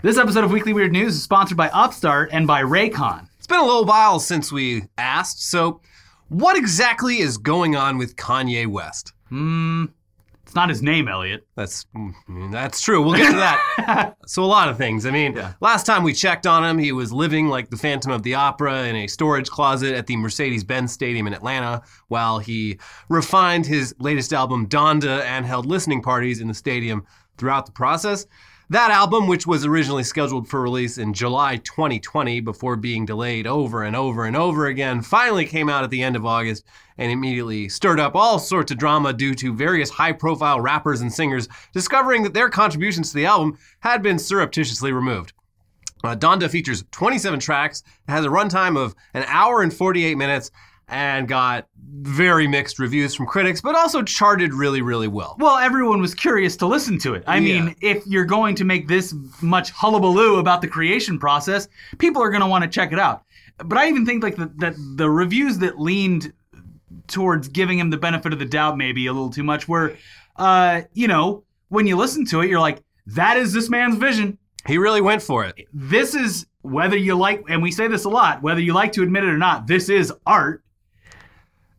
This episode of Weekly Weird News is sponsored by Upstart and by Raycon. It's been a little while since we asked, so what exactly is going on with Kanye West? It's not his name, Elliot. That's true. We'll get to that. So a lot of things. Last time we checked on him, he was living like the Phantom of the Opera in a storage closet at the Mercedes-Benz Stadium in Atlanta while he refined his latest album, Donda, and held listening parties in the stadium throughout the process. That album, which was originally scheduled for release in July 2020 before being delayed over and over and over again, finally came out at the end of August and immediately stirred up all sorts of drama due to various high-profile rappers and singers discovering that their contributions to the album had been surreptitiously removed. Donda features 27 tracks, it has a runtime of an hour and 48 minutes, and got very mixed reviews from critics, but also charted really, really well. Well, everyone was curious to listen to it. I mean, if you're going to make this much hullabaloo about the creation process, people are going to want to check it out. But I even think that the reviews that leaned towards giving him the benefit of the doubt maybe a little too much were, when you listen to it, you're like, that is this man's vision. He really went for it. This is, whether you like, and we say this a lot, whether you like to admit it or not, this is art.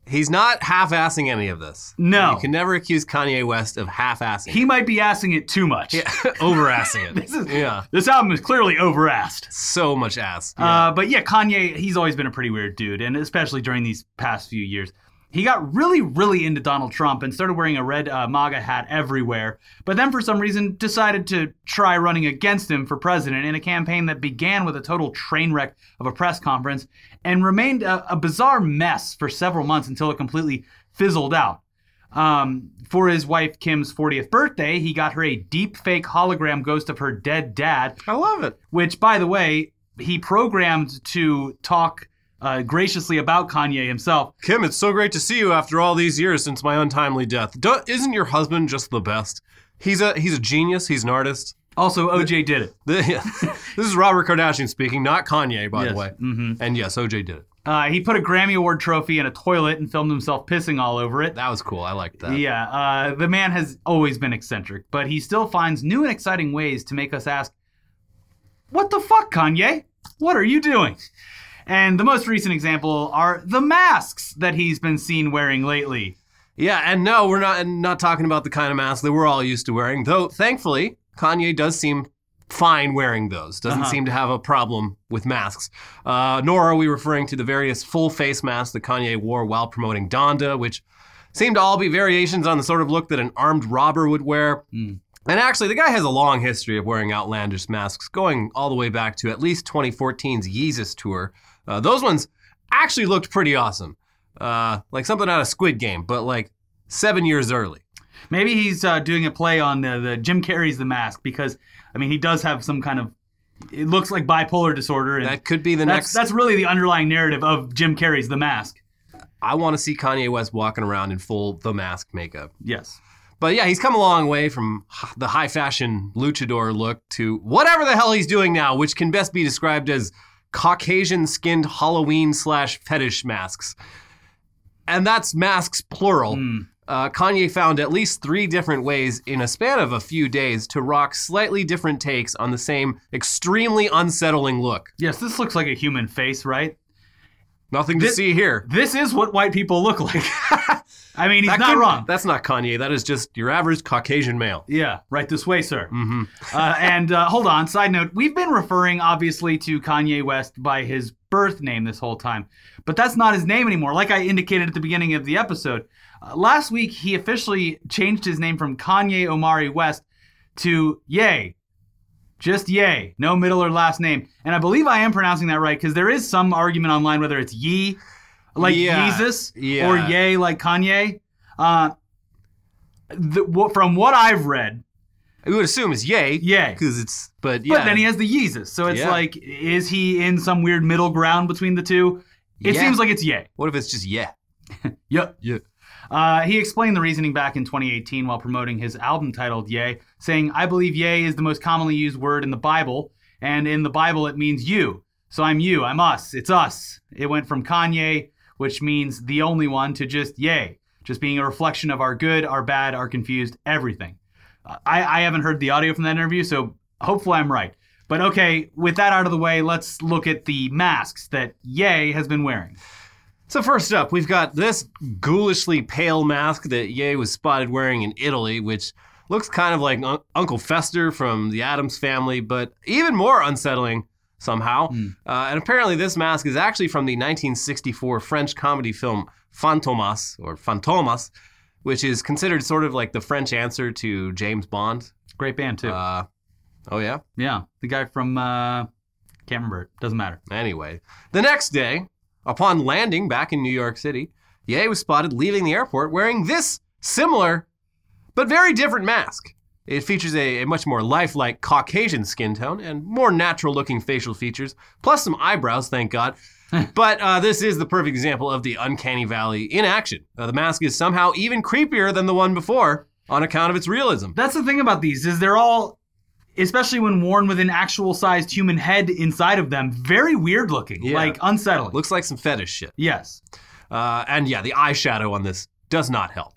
He's not half-assing any of this. No. You can never accuse Kanye West of half-assing. He might be assing it too much. Yeah, over-assing it. This album is clearly over-assed. So much ass. Yeah. But yeah, Kanye, he's always been a pretty weird dude, and especially during these past few years. He got really, really into Donald Trump and started wearing a red MAGA hat everywhere, but then for some reason decided to try running against him for president in a campaign that began with a total train wreck of a press conference and remained a bizarre mess for several months until it completely fizzled out. For his wife Kim's 40th birthday, he got her a deep fake hologram ghost of her dead dad. I love it. Which, by the way, he programmed to talk graciously about Kanye himself. Kim, it's so great to see you after all these years since my untimely death. Isn't your husband just the best? He's a genius. He's an artist. Also, OJ did it. This is Robert Kardashian speaking, not Kanye, by the way. Mm-hmm. And yes, OJ did it. He put a Grammy Award trophy in a toilet and filmed himself pissing all over it. That was cool. I liked that. Yeah, the man has always been eccentric, but he still finds new and exciting ways to make us ask, what the fuck, Kanye? What are you doing? And the most recent example are the masks that he's been seen wearing lately. Yeah, and no, we're not talking about the kind of mask that we're all used to wearing, though thankfully, Kanye does seem fine wearing those. Doesn't seem to have a problem with masks. Nor are we referring to the various full face masks that Kanye wore while promoting Donda, which seem to all be variations on the sort of look that an armed robber would wear. And actually, the guy has a long history of wearing outlandish masks, going all the way back to at least 2014's Yeezus tour. Those ones actually looked pretty awesome. Like something out of Squid Game, but like 7 years early. Maybe he's doing a play on the Jim Carrey's The Mask because, I mean, he does have some kind of, it looks like bipolar disorder. And that could be the next. That's really the underlying narrative of Jim Carrey's The Mask. I want to see Kanye West walking around in full The Mask makeup. Yes. But yeah, he's come a long way from the high fashion luchador look to whatever the hell he's doing now, which can best be described as Caucasian-skinned Halloween/fetish masks. And that's masks plural. Kanye found at least 3 different ways in a span of a few days to rock slightly different takes on the same extremely unsettling look. Yes, this looks like a human face, right? Nothing to see here. This is what white people look like. I mean, he's not wrong. That's not Kanye. That is just your average Caucasian male. Yeah, right this way, sir. And hold on, side note, we've been referring, obviously, to Kanye West by his birth name this whole time. But that's not his name anymore, like I indicated at the beginning of the episode. Last week, he officially changed his name from Kanye Omari West to Ye. Just Ye. No middle or last name. And I believe I am pronouncing that right, because there is some argument online whether it's Ye, like Yeezus, or Ye, like Kanye. From what I've read, I would assume it's Ye. Yeah. But then he has the Yeezus. So it's like, is he in some weird middle ground between the two? It seems like it's Ye. What if it's just yeah? Yep. He explained the reasoning back in 2018 while promoting his album titled Ye, saying, I believe Ye is the most commonly used word in the Bible, and in the Bible it means you. So I'm you, I'm us, it's us. It went from Kanye, which means the only one, to just Ye, just being a reflection of our good, our bad, our confused, everything. I haven't heard the audio from that interview, so hopefully I'm right. But okay, with that out of the way, let's look at the masks that Ye has been wearing. So first up, we've got this ghoulishly pale mask that Ye was spotted wearing in Italy, which looks kind of like Uncle Fester from the Addams Family, but even more unsettling somehow. And apparently this mask is actually from the 1964 French comedy film Fantomas, which is considered sort of like the French answer to James Bond. Great band, too. Oh, yeah? Yeah. The guy from, can't remember it. Doesn't matter. Anyway, the next day, upon landing back in New York City, Ye was spotted leaving the airport wearing this similar but very different mask. It features a much more lifelike Caucasian skin tone and more natural-looking facial features, plus some eyebrows, thank God. But this is the perfect example of the uncanny valley in action. The mask is somehow even creepier than the one before on account of its realism. That's the thing about these, is they're all, especially when worn with an actual-sized human head inside of them, very weird-looking, like unsettling. Looks like some fetish shit. Yes. And yeah, the eyeshadow on this does not help.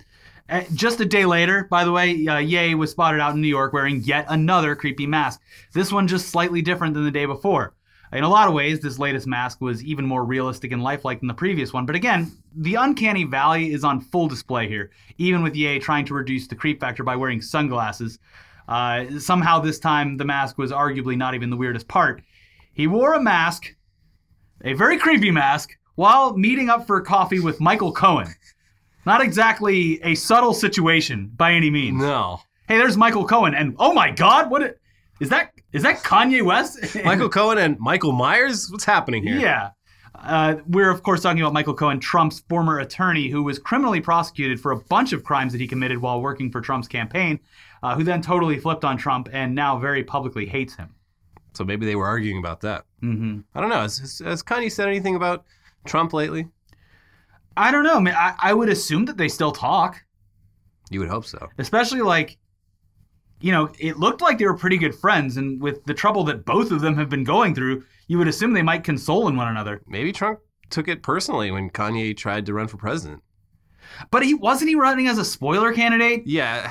Just a day later, by the way, Ye was spotted out in New York wearing yet another creepy mask. This one just slightly different than the day before. In a lot of ways, this latest mask was even more realistic and lifelike than the previous one. But again, the uncanny valley is on full display here, even with Ye trying to reduce the creep factor by wearing sunglasses. Somehow this time, the mask was arguably not even the weirdest part. He wore a mask, a very creepy mask, while meeting up for coffee with Michael Cohen. Not exactly a subtle situation by any means. No. Hey, there's Michael Cohen, and oh my God, is that Kanye West? Michael Cohen and Michael Myers? What's happening here? Yeah. We're, of course, talking about Michael Cohen, Trump's former attorney, who was criminally prosecuted for a bunch of crimes that he committed while working for Trump's campaign, who then totally flipped on Trump and now very publicly hates him. So maybe they were arguing about that. Mm-hmm. I don't know. Has Kanye said anything about Trump lately? I don't know. I would assume that they still talk. You would hope so. Especially it looked like they were pretty good friends, and with the trouble that both of them have been going through, you would assume they might console in one another. Maybe Trump took it personally when Kanye tried to run for president. But wasn't he running as a spoiler candidate? Yeah,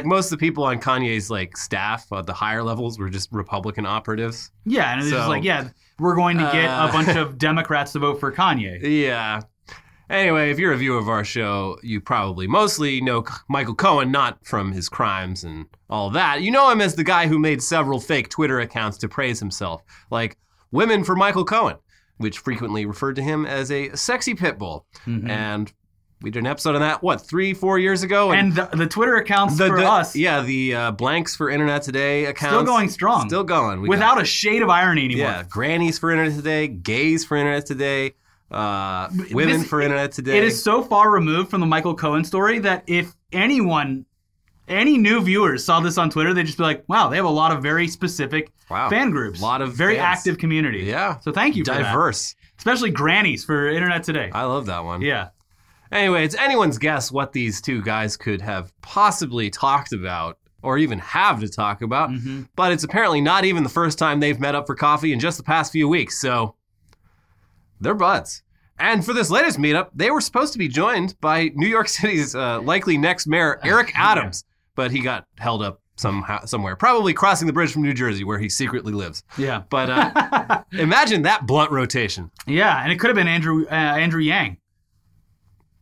most of the people on Kanye's staff, the higher levels, were just Republican operatives. Yeah, and it was just like, we're going to get a bunch of Democrats to vote for Kanye. Yeah. Anyway, if you're a viewer of our show, you probably mostly know Michael Cohen, not from his crimes and all that. You know him as the guy who made several fake Twitter accounts to praise himself, like Women for Michael Cohen, which frequently referred to him as a sexy pit bull. Mm-hmm. And we did an episode on that, 3-4 years ago? And the Twitter accounts for us. Yeah, the Blanks for Internet Today accounts. Still going strong. Still going. Without a shade of irony anymore. Yeah, Grannies for Internet Today, Gays for Internet Today. Women for Internet Today. It is so far removed from the Michael Cohen story that if any new viewers saw this on Twitter, they'd just be like, wow, they have a lot of very specific fan groups. A lot of very active community. Yeah. So thank you for that. Diverse. Especially Grannies for Internet Today. I love that one. Yeah. Anyway, it's anyone's guess what these two guys could have possibly talked about or even have to talk about. Mm-hmm. But it's apparently not even the first time they've met up for coffee in just the past few weeks. So they're buds. And for this latest meetup, they were supposed to be joined by New York City's likely next mayor, Eric Adams. But he got held up somewhere, probably crossing the bridge from New Jersey, where he secretly lives. Yeah. But imagine that blunt rotation. Yeah, and it could have been Andrew Yang.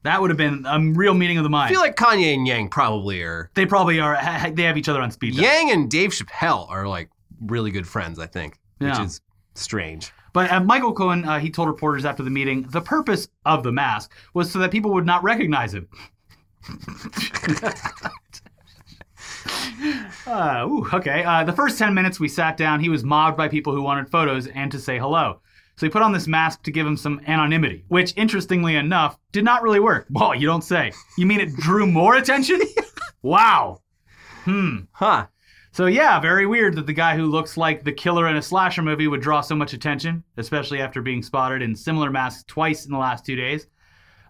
That would have been a real meeting of the mind. I feel like Kanye and Yang probably are. They probably are. They have each other on speed dial. Yang and Dave Chappelle are really good friends, I think, which is strange. But Michael Cohen, he told reporters after the meeting, the purpose of the mask was so that people would not recognize him. Okay. The first 10 minutes we sat down, he was mobbed by people who wanted photos and to say hello. So he put on this mask to give him some anonymity, which, interestingly enough, did not really work. Well, you don't say. You mean it drew more attention? Wow. Huh. So yeah, very weird that the guy who looks like the killer in a slasher movie would draw so much attention, especially after being spotted in similar masks twice in the last 2 days.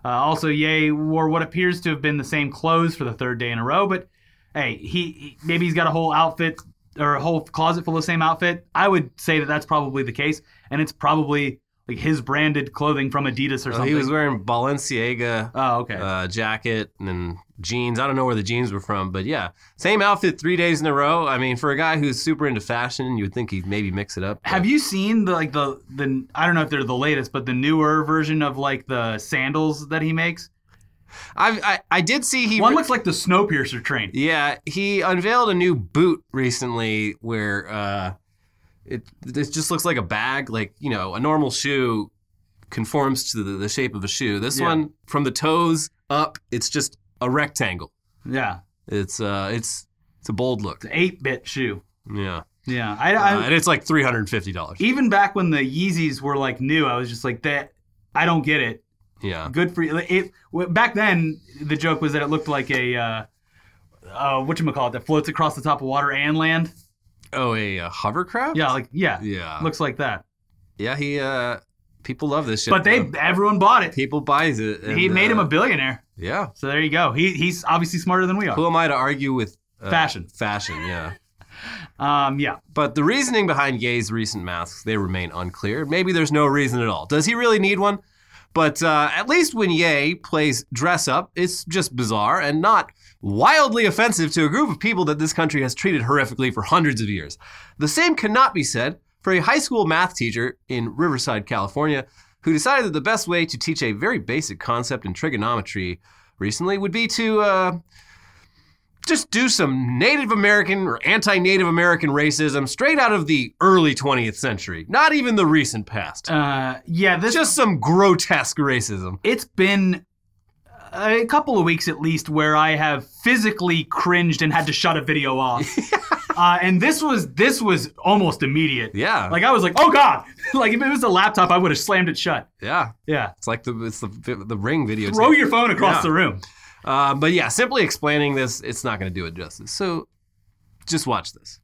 Also, Ye wore what appears to have been the same clothes for the third day in a row, but hey, maybe he's got a whole outfit or a whole closet full of the same outfit. I would say that that's probably the case, and it's probably like his branded clothing from Adidas or something. He was wearing Balenciaga jacket and then jeans. I don't know where the jeans were from, but yeah. Same outfit 3 days in a row. I mean, for a guy who's super into fashion, you would think he'd maybe mix it up. But... Have you seen the I don't know if they're the latest, but the newer version of like the sandals that he makes? I did see one looks like the Snowpiercer train. Yeah, he unveiled a new boot recently where it just looks like a bag. Like, you know, a normal shoe conforms to the shape of a shoe. This one, from the toes up, it's just a rectangle. Yeah, it's a bold look. It's an 8-bit shoe. Yeah. Yeah, and it's like $350. Even back when the Yeezys were like new, I was just like, that. I don't get it. Yeah. Good for you. Back then, the joke was that it looked like a whatchamacallit that floats across the top of water and land. Oh, a hovercraft? Yeah, yeah. Looks like that. Yeah, people love this shit. But everyone bought it. People buys it. And, he made him a billionaire. Yeah. So there you go. He's obviously smarter than we are. Who am I to argue with fashion? Fashion, yeah. Yeah. But the reasoning behind Ye's recent masks, they remain unclear. Maybe there's no reason at all. Does he really need one? But at least when Ye plays dress up, it's just bizarre and not wildly offensive to a group of people that this country has treated horrifically for hundreds of years. The same cannot be said for a high school math teacher in Riverside, California, who decided that the best way to teach a very basic concept in trigonometry recently would be to just do some Native American or anti-Native American racism straight out of the early 20th century. Not even the recent past. Just some grotesque racism. It's been a couple of weeks at least where I have physically cringed and had to shut a video off. And this was almost immediate. Yeah. Like I was like, oh God. Like if it was a laptop, I would have slammed it shut. Yeah. Yeah. It's like the Ring video. Throw your phone across the room. But yeah, simply explaining this, it's not going to do it justice. So just watch this.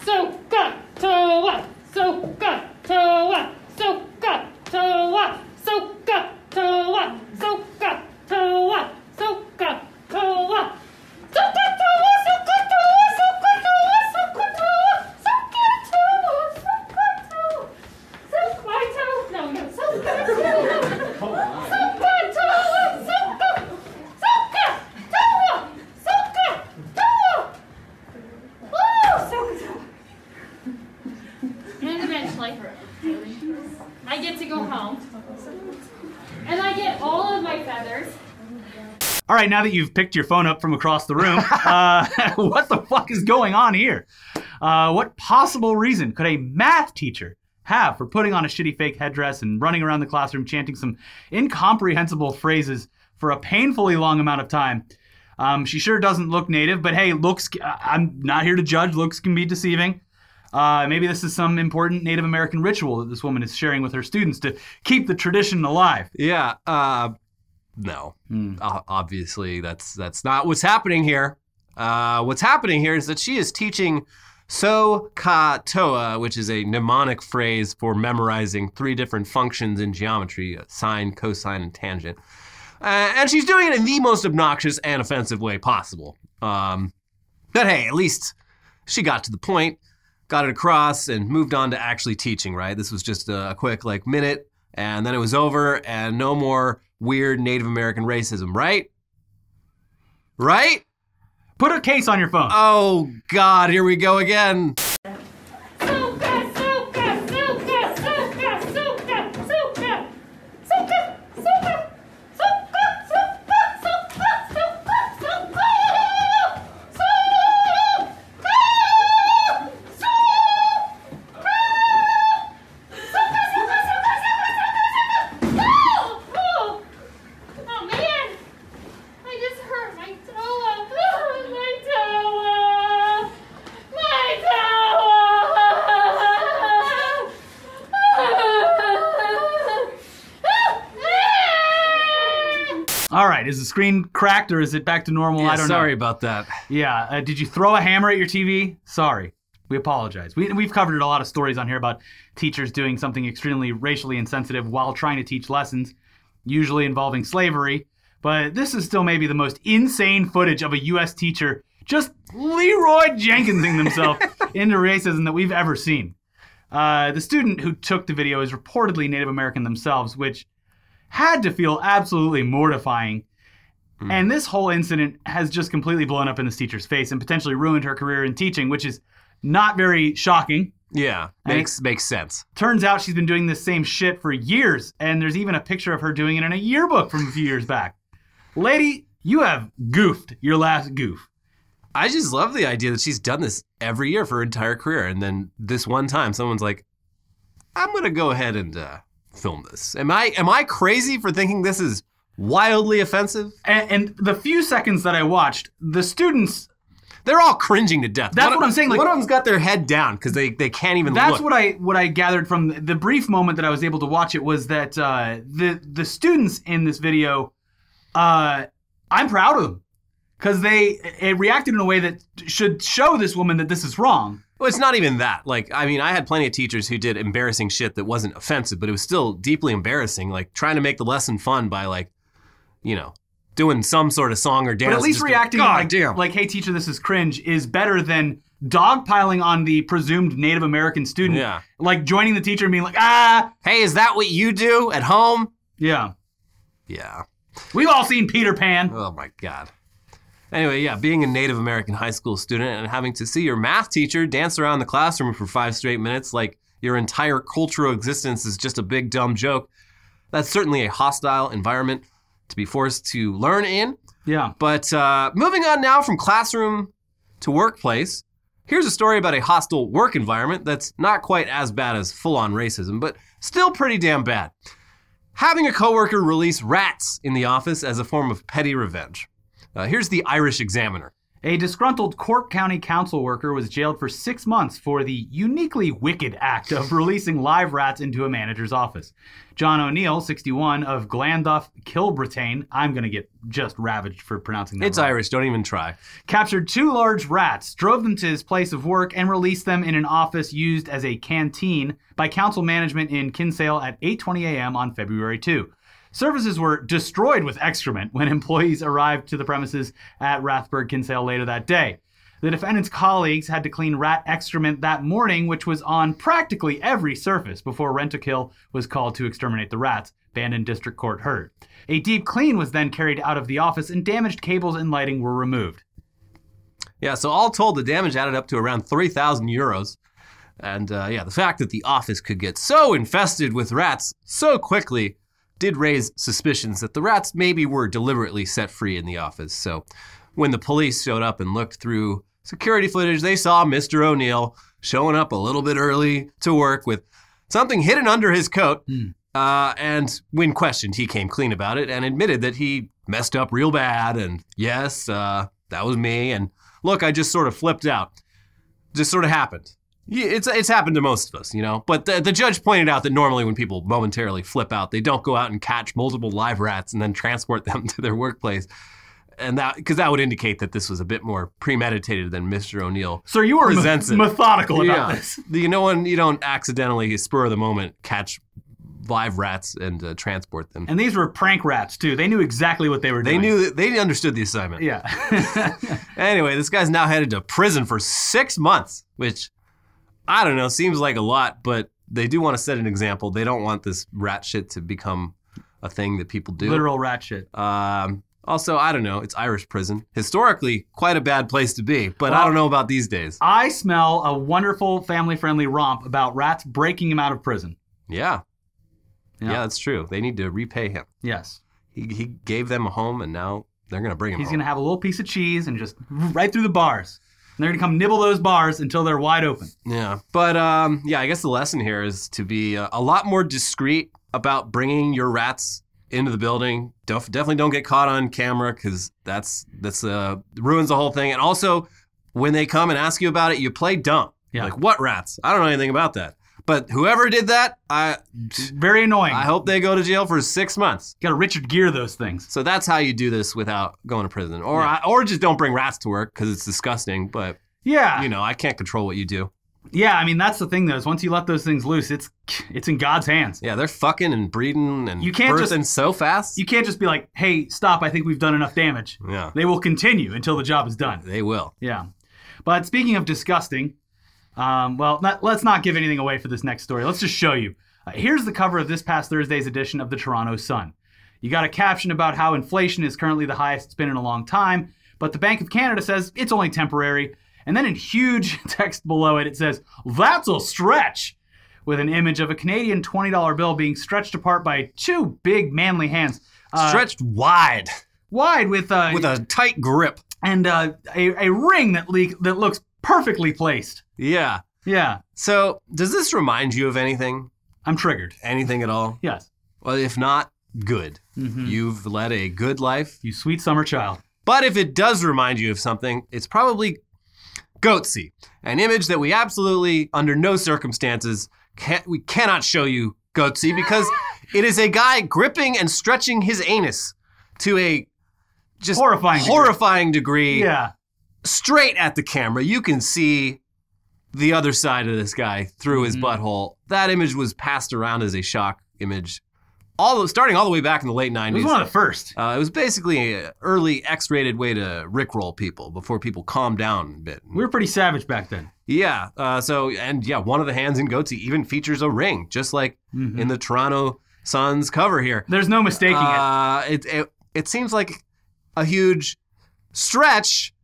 Sohcahtoa, sohcahtoa, sohcahtoa, sohcahtoa, sohcahtoa, sohcahtoa. And eventually, I get to go home, and I get all of my feathers. All right, now that you've picked your phone up from across the room, what the fuck is going on here? What possible reason could a math teacher have for putting on a shitty fake headdress and running around the classroom chanting some incomprehensible phrases for a painfully long amount of time? She sure doesn't look native, but hey, looks, I'm not here to judge. Looks can be deceiving. Maybe this is some important Native American ritual that this woman is sharing with her students to keep the tradition alive. Yeah, no. Obviously, that's not what's happening here. What's happening here is that she is teaching sohcahtoa, which is a mnemonic phrase for memorizing 3 different functions in geometry, sine, cosine, and tangent. And she's doing it in the most obnoxious and offensive way possible. But hey, at least she got to the point, got it across, and moved on to actually teaching, right? This was just a quick, minute, and then it was over, and no more weird Native American racism, right? Right? Put a case on your phone. Oh, God, here we go again. All right, is the screen cracked or is it back to normal? Yeah, I don't know. Sorry about that. Yeah, did you throw a hammer at your TV? Sorry. We apologize. We've covered a lot of stories on here about teachers doing something extremely racially insensitive while trying to teach lessons, usually involving slavery. But this is still maybe the most insane footage of a U.S. teacher just Leroy Jenkinsing themselves into racism that we've ever seen. The student who took the video is reportedly Native American themselves, which had to feel absolutely mortifying. And this whole incident has just completely blown up in this teacher's face and potentially ruined her career in teaching, which is not very shocking. Yeah, makes sense. Turns out she's been doing this same shit for years, and there's even a picture of her doing it in a yearbook from a few years back. Lady, you have goofed your last goof. I just love the idea that she's done this every year for her entire career, and then this one time someone's like, I'm going to go ahead and film this. Am I crazy for thinking this is wildly offensive? And the few seconds that I watched, the students... They're all cringing to death. That's what I'm saying. Like, one of them's got their head down because they can't even look. That's what I gathered from the brief moment that I was able to watch it was that the students in this video, I'm proud of them because they reacted in a way that should show this woman that this is wrong. Well, it's not even that. Like, I mean, I had plenty of teachers who did embarrassing shit that wasn't offensive, but it was still deeply embarrassing. Like trying to make the lesson fun by like, doing some sort of song or dance. But at least reacting like, hey, teacher, this is cringe, is better than dogpiling on the presumed Native American student. Yeah. Like joining the teacher and being like, hey, is that what you do at home? Yeah. Yeah. We've all seen Peter Pan. Oh, my God. Anyway, yeah, being a Native American high school student and having to see your math teacher dance around the classroom for 5 straight minutes like your entire cultural existence is just a big dumb joke, that's certainly a hostile environment to be forced to learn in. Yeah. But moving on now from classroom to workplace, here's a story about a hostile work environment that's not quite as bad as full-on racism, but still pretty damn bad. Having a coworker release rats in the office as a form of petty revenge. Here's the Irish Examiner. A disgruntled Cork County council worker was jailed for 6 months for the uniquely wicked act of releasing live rats into a manager's office. John O'Neill, 61, of Glanduff, Kilbritain, I'm going to get just ravaged for pronouncing that It's wrong. Irish, don't even try. Captured 2 large rats, drove them to his place of work, and released them in an office used as a canteen by council management in Kinsale at 8:20 a.m. on February 2. Services were destroyed with excrement when employees arrived to the premises at Rathburg Kinsale later that day. The defendant's colleagues had to clean rat excrement that morning, which was on practically every surface before Rentokil was called to exterminate the rats, Bandon District Court heard. A deep clean was then carried out of the office and damaged cables and lighting were removed. Yeah, so all told, the damage added up to around 3,000 euros. And the fact that the office could get so infested with rats so quickly did raise suspicions that the rats maybe were deliberately set free in the office. So when the police showed up and looked through security footage, they saw Mr. O'Neill showing up a little bit early to work with something hidden under his coat. And when questioned, he came clean about it and admitted that he messed up real bad. And yes, that was me. And look, I just sort of flipped out. Just sort of happened. Yeah, it's happened to most of us, But the judge pointed out that normally when people momentarily flip out, they don't go out and catch multiple live rats and then transport them to their workplace. And because that would indicate that this was a bit more premeditated than Mr. O'Neill. So you were methodical about this. You don't accidentally, spur of the moment, catch live rats and transport them. And these were prank rats, too. They knew exactly what they were doing. They understood the assignment. Yeah. Anyway, this guy's now headed to prison for 6 months, which, I don't know, seems like a lot, but they do want to set an example. They don't want this rat shit to become a thing that people do. Literal rat shit. Also, I don't know, it's Irish prison. Historically, quite a bad place to be, but I don't know about these days. I smell a wonderful family-friendly romp about rats breaking him out of prison. Yeah, that's true. They need to repay him. Yes. He gave them a home, and now they're going to bring him He's home. going to have a little piece of cheese and just right through the bars. And they're going to come nibble those bars until they're wide open. Yeah. But, I guess the lesson here is to be a lot more discreet about bringing your rats into the building. Definitely don't get caught on camera because that's ruins the whole thing. And also, when they come and ask you about it, you play dumb. Yeah. Like, what rats? I don't know anything about that. But whoever did that, very annoying. I hope they go to jail for 6 months. Got to Richard Gere those things. So that's how you do this without going to prison. Or just don't bring rats to work because it's disgusting. But, I can't control what you do. Yeah, I mean, that's the thing, though, is once you let those things loose, it's in God's hands. Yeah, they're fucking and breeding and birthing so fast. You can't just be like, hey, stop, I think we've done enough damage. Yeah. They will continue until the job is done. They will. Yeah. But speaking of disgusting, Let's not give anything away for this next story. Let's just show you. Here's the cover of this past Thursday's edition of the Toronto Sun. You got a caption about how inflation is currently the highest it's been in a long time, but the Bank of Canada says it's only temporary. And then in huge text below it, it says, "That's a stretch," with an image of a Canadian $20 bill being stretched apart by two big manly hands. Stretched wide. Wide with a tight grip. And a ring that looks perfectly placed. Yeah. Yeah. So, does this remind you of anything? I'm triggered. Anything at all? Yes. Well, if not, good. Mm-hmm. You've led a good life. You sweet summer child. But if it does remind you of something, it's probably Goatse, an image that we absolutely, under no circumstances, we cannot show you Goatse because it is a guy gripping and stretching his anus to a just horrifying degree. Yeah. Straight at the camera. You can see the other side of this guy through his butthole. That image was passed around as a shock image. Starting all the way back in the late 90s. It was one of the first. It was basically an early X-rated way to rickroll people before people calmed down a bit. We were pretty savage back then. Yeah. One of the hands in Goatse even features a ring, just like in the Toronto Sun's cover here. There's no mistaking it. It seems like a huge stretch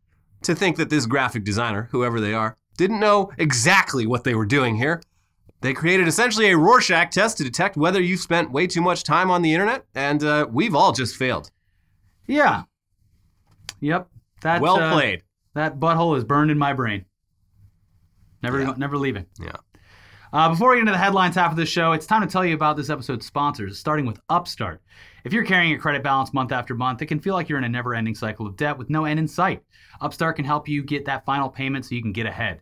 to think that this graphic designer, whoever they are, didn't know exactly what they were doing here. They created essentially a Rorschach test to detect whether you've spent way too much time on the internet, and we've all just failed. Yeah. Yep. Well played. That butthole is burned in my brain. Never leaving. Yeah. Before we get into the headlines half of this show, it's time to tell you about this episode's sponsors, starting with Upstart. If you're carrying a credit balance month after month, it can feel like you're in a never-ending cycle of debt with no end in sight. Upstart can help you get that final payment so you can get ahead.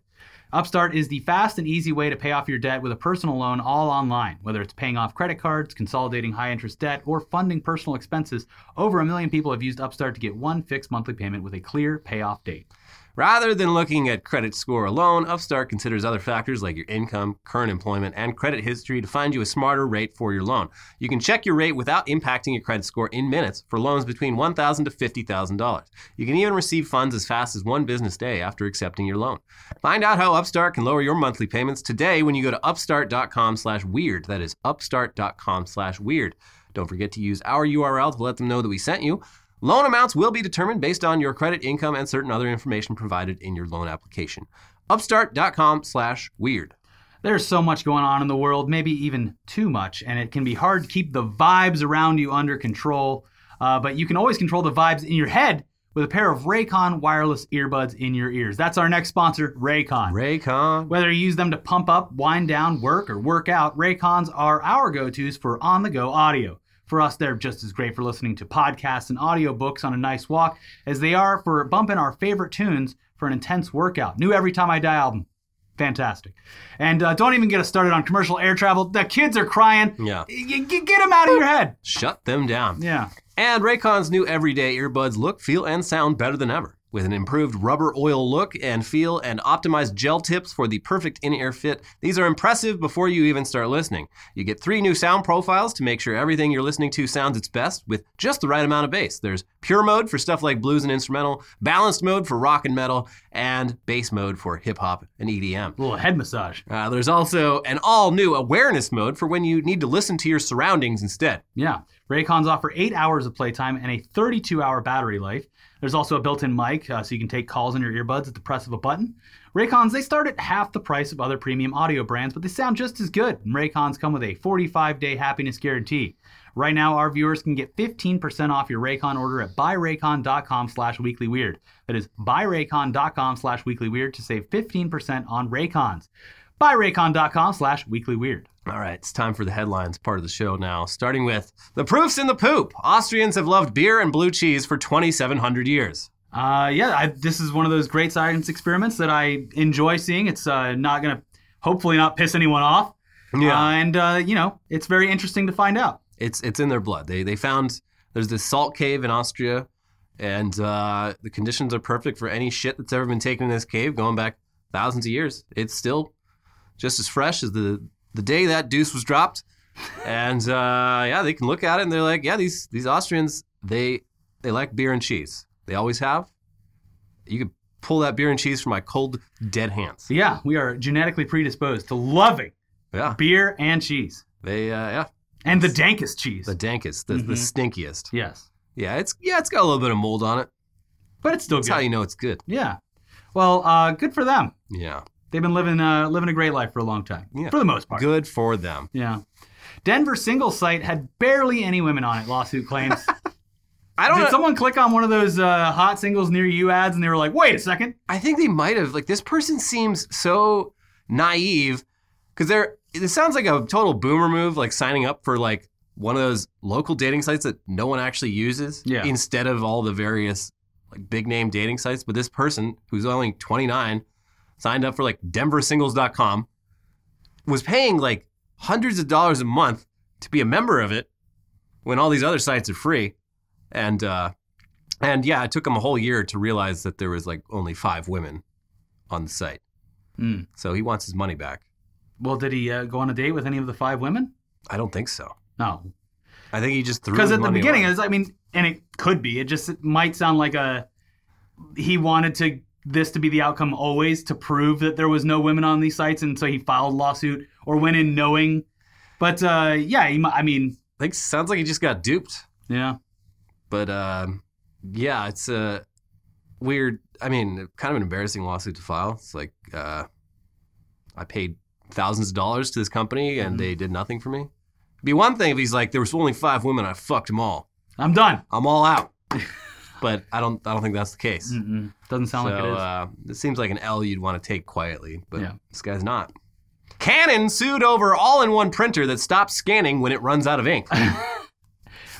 Upstart is the fast and easy way to pay off your debt with a personal loan all online. Whether it's paying off credit cards, consolidating high-interest debt, or funding personal expenses, over 1 million people have used Upstart to get one fixed monthly payment with a clear payoff date. Rather than looking at credit score alone, Upstart considers other factors like your income, current employment, and credit history to find you a smarter rate for your loan. You can check your rate without impacting your credit score in minutes for loans between $1,000 to $50,000. You can even receive funds as fast as one business day after accepting your loan. Find out how Upstart can lower your monthly payments today when you go to upstart.com/weird. That is upstart.com/weird. Don't forget to use our URL to let them know that we sent you. Loan amounts will be determined based on your credit, income, and certain other information provided in your loan application. Upstart.com/weird. There's so much going on in the world, maybe even too much, and it can be hard to keep the vibes around you under control. But you can always control the vibes in your head with a pair of Raycon wireless earbuds in your ears. That's our next sponsor, Raycon. Raycon. Whether you use them to pump up, wind down, work, or work out, Raycons are our go-tos for on-the-go audio. For us, they're just as great for listening to podcasts and audiobooks on a nice walk as they are for bumping our favorite tunes for an intense workout. New Every Time I Die album. Fantastic. And don't even get us started on commercial air travel. The kids are crying. Yeah. Get them out of your head. Shut them down. Yeah. And Raycon's new everyday earbuds look, feel, and sound better than ever. With an improved rubber oil look and feel and optimized gel tips for the perfect in-ear fit, these are impressive before you even start listening. You get 3 new sound profiles to make sure everything you're listening to sounds its best with just the right amount of bass. There's pure mode for stuff like blues and instrumental, balanced mode for rock and metal, and bass mode for hip-hop and EDM. A little head massage. There's also an all-new awareness mode for when you need to listen to your surroundings instead. Yeah. Raycons offer 8 hours of playtime and a 32-hour battery life. There's also a built-in mic, so you can take calls on your earbuds at the press of a button. Raycons, they start at half the price of other premium audio brands, but they sound just as good. And Raycons come with a 45-day happiness guarantee. Right now, our viewers can get 15% off your Raycon order at buyraycon.com/weeklyweird. That is buyraycon.com/weeklyweird to save 15% on Raycons. buyraycon.com/weeklyweird. All right, it's time for the headlines part of the show now, starting with the proof's in the poop. Austrians have loved beer and blue cheese for 2,700 years. This is one of those great science experiments that I enjoy seeing. It's not going to hopefully not piss anyone off. Yeah. It's very interesting to find out. It's in their blood. They found there's this salt cave in Austria, and the conditions are perfect for any shit that's ever been taken in this cave going back thousands of years. It's still just as fresh as the day that deuce was dropped. And they can look at it and they're like, yeah, these Austrians, they like beer and cheese. They always have. You could pull that beer and cheese from my cold, dead hands. Yeah, we are genetically predisposed to loving beer and cheese. And the dankest cheese. The dankest, the stinkiest. Yes. Yeah, it's got a little bit of mold on it. But it's still good. That's how you know it's good. Yeah. Well, good for them. Yeah. They've been living a great life for a long time. Yeah. For the most part. Good for them. Yeah. Denver singles site had barely any women on it, lawsuit claims. Did someone click on one of those hot singles near you ads and they were like, wait a second? I think they might have. Like, this person seems so naive because it sounds like a total boomer move, like signing up for like one of those local dating sites that no one actually uses instead of all the various like big name dating sites. But this person, who's only 29, signed up for like denversingles.com, was paying like hundreds of dollars a month to be a member of it when all these other sites are free. And yeah, it took him a whole year to realize that there was like only 5 women on the site. So he wants his money back. Well, did he go on a date with any of the 5 women? I don't think so. No. I think he just threw because his at the money beginning, away. And it could be. It might sound like he wanted this to be the outcome always, to prove that there was no women on these sites, and so he filed a lawsuit or went in knowing. But like, sounds like he just got duped. Yeah. But yeah, it's a weird. I mean, kind of an embarrassing lawsuit to file. It's like I paid thousands of dollars to this company and they did nothing for me. It'd be one thing if he's like, there was only 5 women, I fucked them all. I'm done. I'm all out. But I don't think that's the case. Doesn't sound like it is. It seems like an L you'd want to take quietly, but this guy's not. Canon sued over all-in-one printer that stops scanning when it runs out of ink.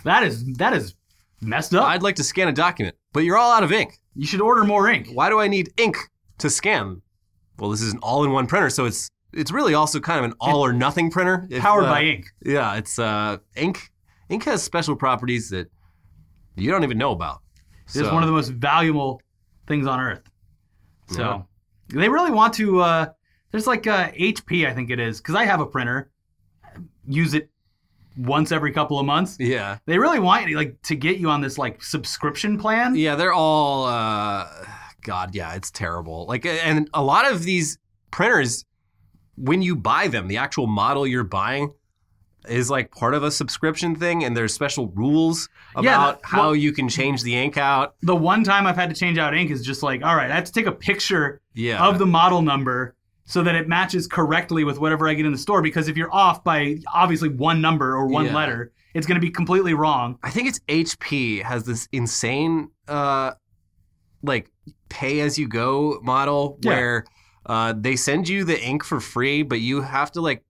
That is messed up. I'd like to scan a document, but you're all out of ink. You should order more ink. Why do I need ink to scan? Well, this is an all-in-one printer, so it's really also kind of an all-or-nothing printer. Powered by ink. Yeah, it's ink. Ink has special properties that you don't even know about. It's one of the most valuable things on Earth. So they really want to, there's like HP, I think it is, because I have a printer, use it once every couple of months. Yeah. They really want to get you on this like subscription plan. Yeah, they're all, God, yeah, it's terrible. Like, and a lot of these printers, when you buy them, the actual model you're buying is like part of a subscription thing, and there's special rules about how you can change the ink out. The one time I've had to change out ink is just like, all right, I have to take a picture of the model number so that it matches correctly with whatever I get in the store, because if you're off by obviously one number or one letter, it's going to be completely wrong. I think it's HP has this insane like pay-as-you-go model where they send you the ink for free, but you have to like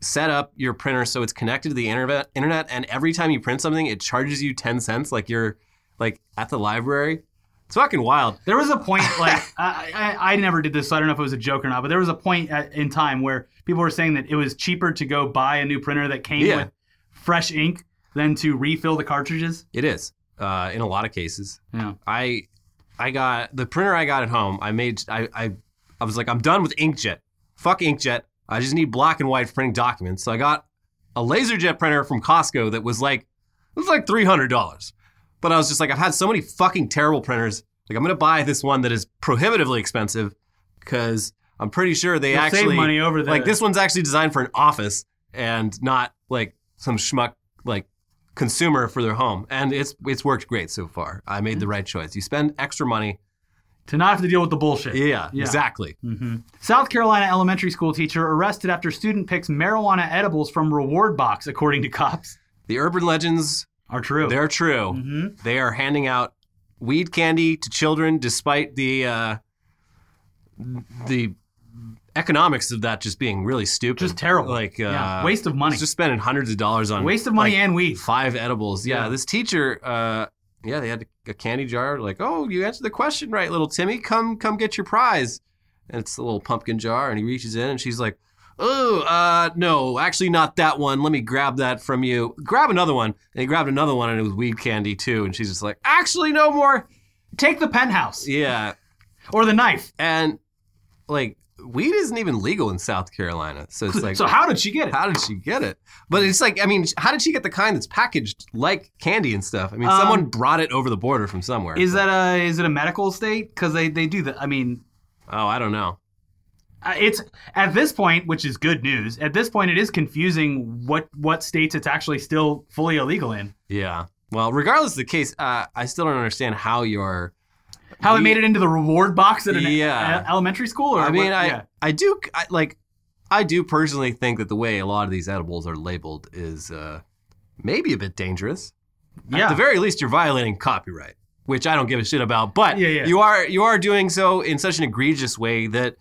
set up your printer so it's connected to the internet, and every time you print something, it charges you 10 cents like you're like at the library. It's fucking wild. There was a point, like, I never did this, so I don't know if it was a joke or not, but there was a point in time where people were saying that it was cheaper to go buy a new printer that came with fresh ink than to refill the cartridges. It is, in a lot of cases. Yeah. I got, the printer I got at home, I was like, I'm done with inkjet. Fuck inkjet. I just need black and white for printing documents. So I got a LaserJet printer from Costco that was like, it was like $300. But I was just like, I've had so many fucking terrible printers. Like, I'm going to buy this one that is prohibitively expensive because I'm pretty sure they actually save money over there. Like, this one's actually designed for an office and not like some schmuck like consumer for their home. And it's worked great so far. I made the right choice. You spend extra money to not have to deal with the bullshit. Yeah. Exactly. Mm-hmm. South Carolina elementary school teacher arrested after student picks marijuana edibles from reward box, according to cops. The urban legends are true. They're true. Mm-hmm. They are handing out weed candy to children despite the economics of that just being really stupid. Just terrible. Like waste of money. Just spending hundreds of dollars on waste of money and weed. 5 edibles. Yeah. This teacher they had a candy jar, like, oh, you answered the question right, little Timmy. Come get your prize. And it's a little pumpkin jar, and he reaches in, and she's like, oh, no, actually not that one. Let me grab that from you. Grab another one. And he grabbed another one, and it was weed candy, too. And she's just like, actually, no more. Take the penthouse. Yeah. Or the knife. And, like, weed isn't even legal in South Carolina. So it's like, so how did she get it? How did she get it? But it's like, I mean, how did she get the kind that's packaged like candy and stuff? I mean, someone brought it over the border from somewhere. Is it a medical state? Because they do that. I mean, oh, I don't know. It's at this point, which is good news. At this point, it is confusing what states it's actually still fully illegal in. Yeah. Well, regardless of the case, I still don't understand how they made it into the reward box at an elementary school. Or I mean, I do personally think that the way a lot of these edibles are labeled is maybe a bit dangerous. Yeah. At the very least, you're violating copyright, which I don't give a shit about. But you are doing so in such an egregious way that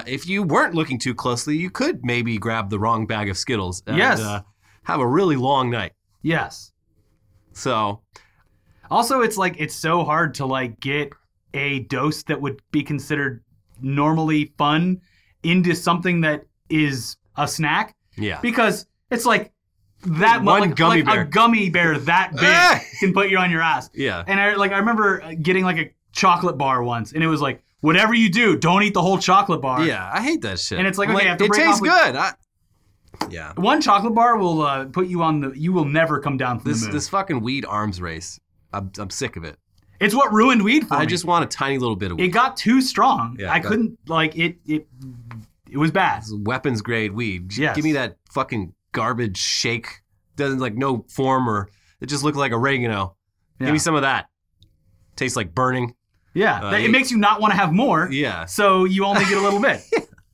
if you weren't looking too closely, you could maybe grab the wrong bag of Skittles and have a really long night. Yes. So, also, it's so hard to like get a dose that would be considered normally fun into something that is a snack. Yeah. Because it's like that one gummy bear. A gummy bear that big can put you on your ass. Yeah. And I remember getting like a chocolate bar once, and it was like, whatever you do, don't eat the whole chocolate bar. Yeah, I hate that shit. And it's like, okay, I have to it break tastes off good. Yeah. One chocolate bar will put you on you will never come down from the moon. This fucking weed arms race. I'm sick of it. It's what ruined weed for me. I just want a tiny little bit of weed. It got too strong. Yeah, I couldn't, it was bad. It's weapons grade weed. Yes. Give me that fucking garbage shake. Doesn't like no form or it just looked like oregano. Yeah. Give me some of that. Tastes like burning. Yeah, it makes you not want to have more. Yeah. So you only get a little bit.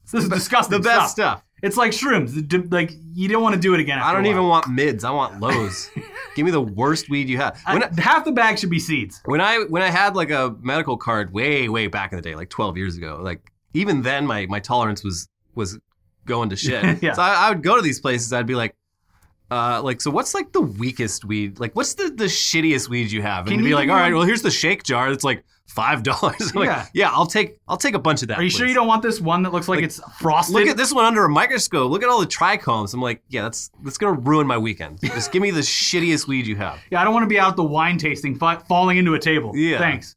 So this is disgusting. The best stuff. It's like shrooms. Like you don't want to do it again. I don't even want mids. I want lows. Give me the worst weed you have. Half the bag should be seeds. When I had like a medical card way back in the day, like 12 years ago, like even then my tolerance was going to shit. Yeah. So I would go to these places. I'd be like, so what's like the weakest weed? Like what's the shittiest weed you have? And you'd be like, all right, well here's the shake jar. It's like $5. I'm like, yeah, I'll take a bunch of that. Are you sure you don't want this one that looks like it's frosted? Look at this one under a microscope. Look at all the trichomes. I'm like, yeah, that's gonna ruin my weekend. Just give me the shittiest weed you have. Yeah, I don't want to be out at the wine tasting, falling into a table. Yeah. Thanks.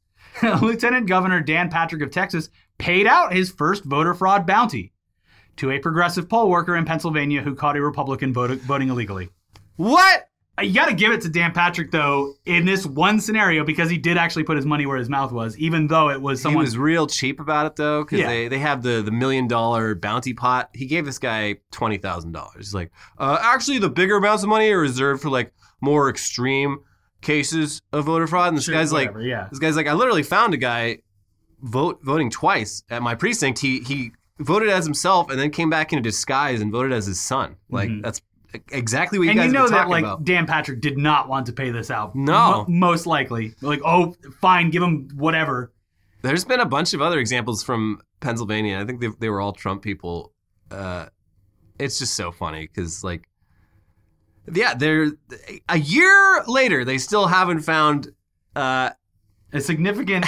Lieutenant Governor Dan Patrick of Texas paid out his first voter fraud bounty to a progressive poll worker in Pennsylvania who caught a Republican voting illegally. What? You got to give it to Dan Patrick, though, in this one scenario, because he did actually put his money where his mouth was, even though it was someone... He was real cheap about it, though, because they have the $1 million bounty pot. He gave this guy $20,000. He's like, actually, the bigger amounts of money are reserved for, like, more extreme cases of voter fraud. And this guy's like, I literally found a guy voting twice at my precinct. He voted as himself and then came back in a disguise and voted as his son. Like, that's exactly what you guys were talking about. Dan Patrick did not want to pay this out. No. Most likely. Like, oh, fine, give him whatever. There's been a bunch of other examples from Pennsylvania. I think they were all Trump people. It's just so funny because, like, they're a year later, they still haven't found a significant,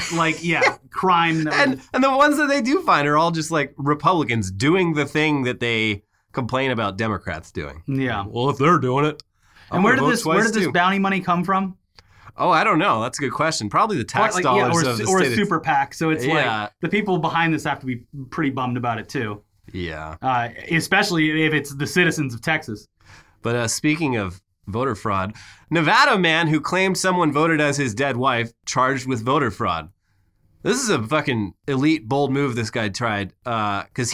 crime. And the ones that they do find are all just, like, Republicans doing the thing that they complain about Democrats doing. Yeah. Well, if they're doing it, and where did this bounty money come from? Oh, I don't know. That's a good question. Probably the tax dollars of the or state a super PAC. So it's like the people behind this have to be pretty bummed about it too. Yeah. Especially if it's the citizens of Texas. But speaking of voter fraud, Nevada man who claimed someone voted as his dead wife charged with voter fraud. This is a fucking elite, bold move this guy tried. Because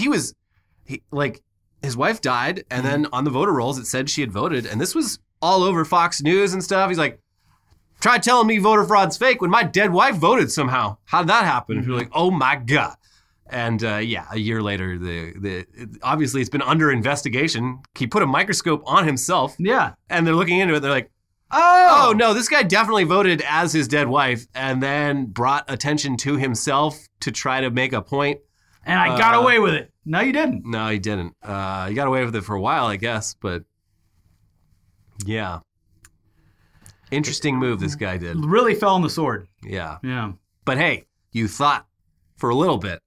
his wife died, and then on the voter rolls, it said she had voted, and this was all over Fox News and stuff. He's like, try telling me voter fraud's fake when my dead wife voted somehow. How did that happen? And you're like, oh my God. And a year later, obviously it's been under investigation. He put a microscope on himself. Yeah. And they're looking into it. They're like, oh no, this guy definitely voted as his dead wife and then brought attention to himself to try to make a point. And I got away with it. No, you didn't. No, he didn't. You got away with it for a while, I guess, but yeah. Interesting move this guy did. Really fell on the sword. Yeah. Yeah. But hey, you thought for a little bit.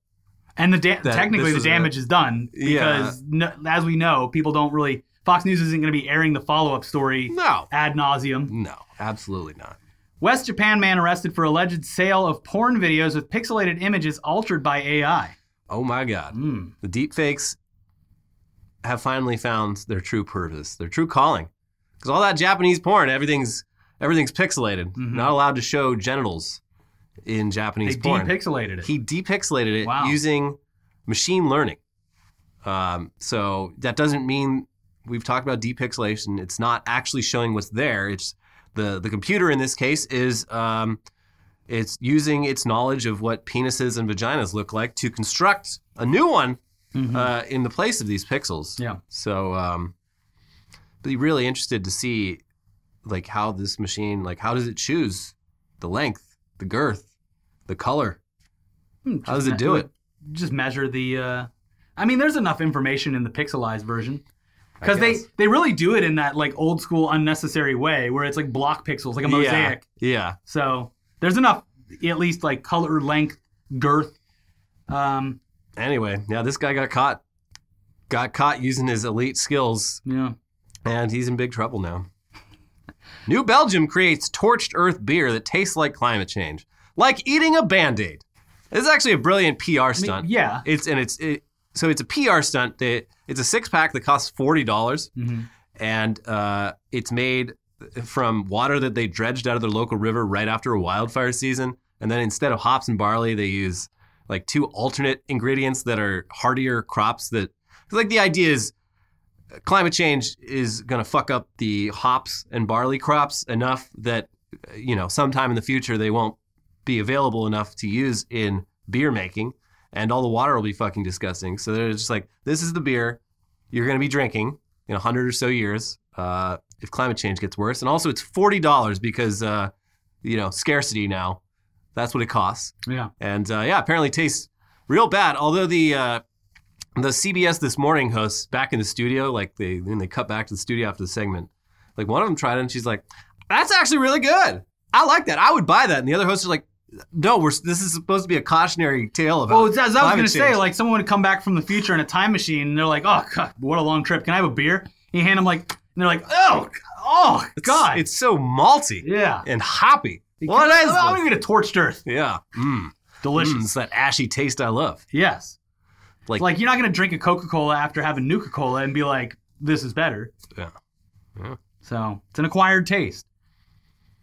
And technically the damage is done because as we know, people don't really... Fox News isn't going to be airing the follow-up story ad nauseum. No, absolutely not. West Japan man arrested for alleged sale of porn videos with pixelated images altered by AI. Oh my God. The deep fakes have finally found their true purpose, their true calling. Because all that Japanese porn, everything's pixelated. Not allowed to show genitals in Japanese porn. They depixelated it. He depixelated it using machine learning. So that doesn't mean we've talked about depixelation. It's not actually showing what's there. It's the computer in this case is it's using its knowledge of what penises and vaginas look like to construct a new one in the place of these pixels. Yeah. So be really interested to see like how this machine, like how does it choose the length, the girth, the color? How does it do it? Just measure the I mean, there's enough information in the pixelized version. Because they really do it in that like old school unnecessary way where it's like block pixels, like a mosaic. Yeah. So there's enough, at least like color, length, girth. Anyway, yeah, this guy got caught. Got caught using his elite skills. Yeah. And he's in big trouble now. New Belgium creates torched earth beer that tastes like climate change. Like eating a Band-Aid. This is actually a brilliant PR stunt. I mean, yeah. So it's a PR stunt. It's a 6-pack that costs $40. And it's made from water that they dredged out of their local river right after a wildfire season. And then instead of hops and barley, they use like 2 alternate ingredients that are hardier crops that, like the idea is climate change is going to fuck up the hops and barley crops enough that, you know, sometime in the future they won't be available enough to use in beer making. And all the water will be fucking disgusting. So they're just like, this is the beer you're going to be drinking in 100 or so years if climate change gets worse. And also it's $40 because, you know, scarcity now. That's what it costs. Yeah. And apparently tastes real bad. Although the CBS This Morning hosts back in the studio, like when they cut back to the studio after the segment, like one of them tried it and she's like, that's actually really good. I like that. I would buy that. And the other hosts are like, no, this is supposed to be a cautionary tale about. Well, as I was going to say, like someone would come back from the future in a time machine, and they're like, "Oh God, what a long trip! Can I have a beer?" And you hand them like, and they're like, "Oh God, it's so malty, and hoppy." What is this? I'm gonna get a torched earth. Yeah, delicious. It's that ashy taste I love. Yes, like you're not gonna drink a Coca-Cola after having Nuka-Cola and be like, "This is better." Yeah. So it's an acquired taste.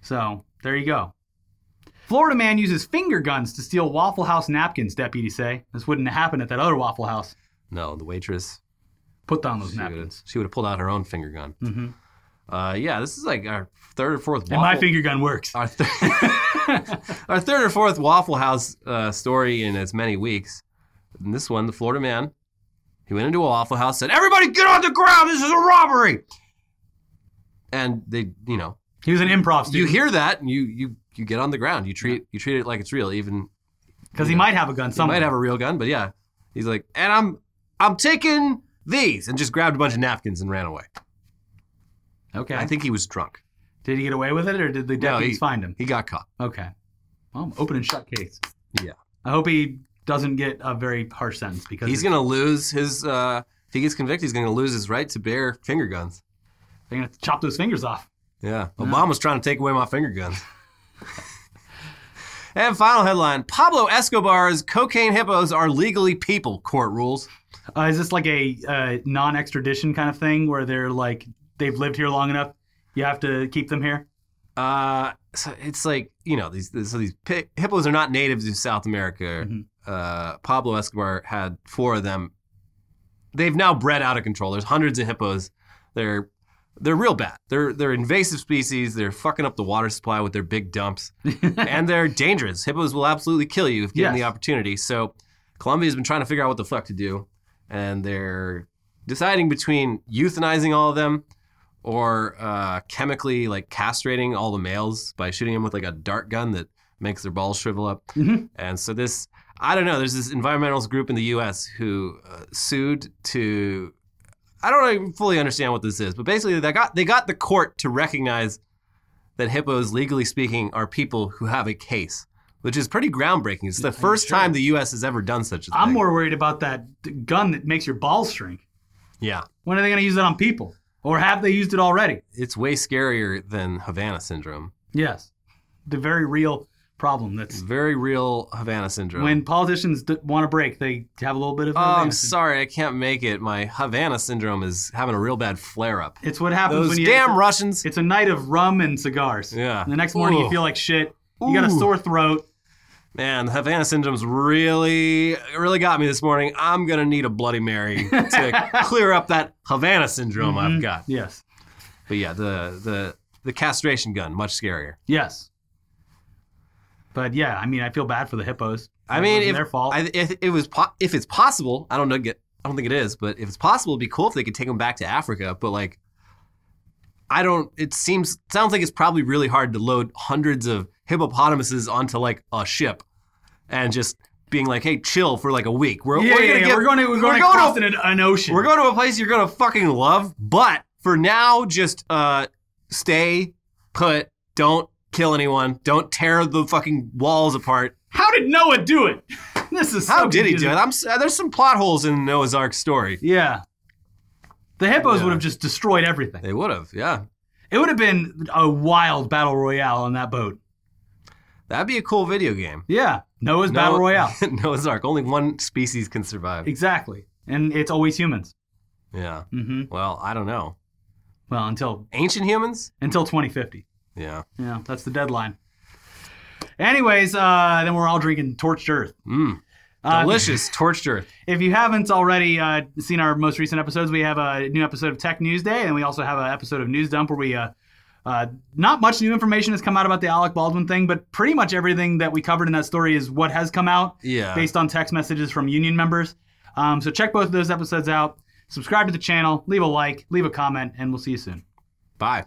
So there you go. Florida man uses finger guns to steal Waffle House napkins, deputies say. This wouldn't have happened at that other Waffle House. No, the waitress put down those napkins. She would have pulled out her own finger gun. This is like our third or fourth And my finger gun works. Our third or fourth Waffle House story in as many weeks. And this one, the Florida man, he went into a Waffle House, said, "Everybody get on the ground, this is a robbery!" And they, you know. He was an improv student. You hear that, and you get on the ground. You treat it like it's real, even because he might have a gun somewhere. He might have a real gun, but yeah, he's like, and I'm taking these, and just grabbed a bunch of napkins and ran away. Okay. I think he was drunk. Did he get away with it, or did the deputies find him? He got caught. Okay. Well, open and shut case. Yeah. I hope he doesn't get a very harsh sentence because he's gonna lose his. If he gets convicted, he's gonna lose his right to bear finger guns. They're gonna chop those fingers off. Yeah. Obama's trying to take away my finger guns. And final headline, Pablo Escobar's cocaine hippos are legally people, court rules. Is this like a non-extradition kind of thing where they're like, they've lived here long enough, you have to keep them here? So it's like, you know, these hippos are not natives of South America. Pablo Escobar had 4 of them. They've now bred out of control. There's hundreds of hippos. They're real bad. They're invasive species. They're fucking up the water supply with their big dumps. And they're dangerous. Hippos will absolutely kill you if given the opportunity. So Colombia's been trying to figure out what the fuck to do. And they're deciding between euthanizing all of them or chemically like castrating all the males by shooting them with like a dart gun that makes their balls shrivel up. And so this, I don't know, there's this environmentalist group in the U.S. who sued to... I don't even fully understand what this is, but basically they got the court to recognize that hippos, legally speaking, are people who have a case, which is pretty groundbreaking. It's the first time the U.S. has ever done such a thing. I'm more worried about that gun that makes your balls shrink. Yeah. When are they going to use it on people? Or have they used it already? It's way scarier than Havana syndrome. Yes. The very real problem. That's very real Havana syndrome. when politicians want to break, they have a little bit of. Oh, I'm syndrome. sorry, I can't make it. My Havana syndrome is having a real bad flare-up. It's what happens Those when you damn Russians. It's a night of rum and cigars. Yeah. And the next morning you Ooh. feel like shit. You got a sore throat. Man, the Havana syndrome's really got me this morning. I'm gonna need a Bloody Mary to clear up that Havana syndrome I've got. Yes. But yeah, the castration gun, much scarier. Yes. But yeah, I mean, I feel bad for the hippos. I mean, It wasn't if their fault. if it's possible, I don't think it is, but if it's possible, it'd be cool if they could take them back to Africa. But like, sounds like it's probably really hard to load hundreds of hippopotamuses onto like a ship and just being like, hey, chill for like a week. We're going to cross an ocean. We're going to a place you're gonna fucking love, but for now, just stay put. Don't kill anyone. Don't tear the fucking walls apart. How did Noah do it? This is How so did he do confusing. it? There's some plot holes in Noah's Ark story. Yeah. The hippos Yeah. would have just destroyed everything. They would have, yeah. It would have been a wild battle royale on that boat. That'd be a cool video game. Yeah. Noah's battle royale. Noah's Ark. Only one species can survive. Exactly. And it's always humans. Yeah. Mm-hmm. Well, I don't know. Well, until Ancient humans? 2050. Yeah. Yeah, that's the deadline. Anyways, then we're all drinking Torched Earth. Delicious torched earth. If you haven't already seen our most recent episodes, we have a new episode of Tech News Day, and we also have an episode of News Dump where we, not much new information has come out about the Alec Baldwin thing, but pretty much everything that we covered in that story is what has come out based on text messages from union members. So check both of those episodes out. Subscribe to the channel, leave a like, leave a comment, and we'll see you soon. Bye.